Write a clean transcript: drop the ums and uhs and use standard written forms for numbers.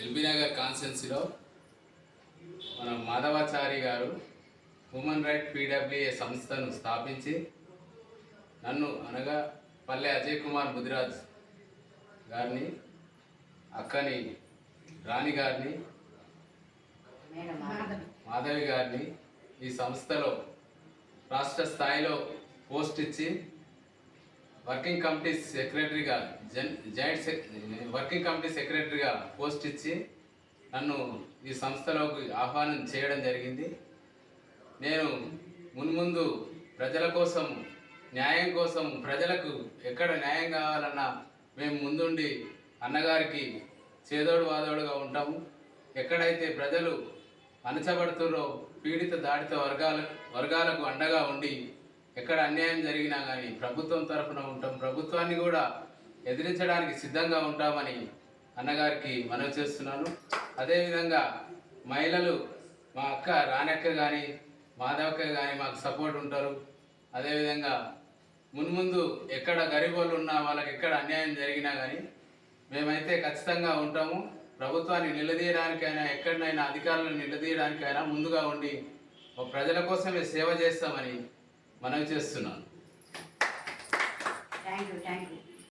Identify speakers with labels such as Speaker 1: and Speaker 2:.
Speaker 1: LB Nagar కాన్స్టిట్యున్సీలో మన మాధవాచారి గారు హ్యూమన్ రైట్ పీడబ్ల్యూఏ సంస్థను స్థాపించి నన్ను అనగా పల్లె అజయ్ కుమార్ ముదిరాజ్ గారిని, అక్కని రాణి గారిని, మాధవి గారిని ఈ సంస్థలో రాష్ట్ర స్థాయిలో పోస్ట్ ఇచ్చి వర్కింగ్ కమిటీ సెక్రటరీగా వర్కింగ్ కమిటీ సెక్రటరీగా పోస్ట్ ఇచ్చి నన్ను ఈ సంస్థలోకి ఆహ్వానం చేయడం జరిగింది. నేను మున్ముందు ప్రజల కోసం, న్యాయం కోసం, ప్రజలకు ఎక్కడ న్యాయం కావాలన్నా మేము ముందుండి అన్నగారికి చేదోడు వాదోడుగా ఉంటాము. ఎక్కడైతే ప్రజలు అణచబడుతురో పీడిత దాడిత వర్గాలకు అండగా ఉండి ఎక్కడ అన్యాయం జరిగినా కానీ ప్రభుత్వం తరఫున ఉంటాం, ప్రభుత్వాన్ని కూడా ఎదిరించడానికి సిద్ధంగా ఉంటామని అన్నగారికి మనవి చేస్తున్నాను. అదేవిధంగా మహిళలు, మా అక్క రాణక్క కానీ మాధవక్క కానీ మాకు సపోర్ట్ ఉంటారు. అదేవిధంగా మున్ముందు ఎక్కడ గరీబోళ్ళు ఉన్నా, వాళ్ళకి ఎక్కడ అన్యాయం జరిగినా కానీ మేమైతే ఖచ్చితంగా ఉంటాము. ప్రభుత్వాన్ని నిలదీయడానికైనా, ఎక్కడైనా అధికారులను నిలదీయడానికైనా ముందుగా ఉండి ప్రజల కోసమే సేవ చేస్తామని మనవి చేస్తున్నాను.
Speaker 2: Thank you.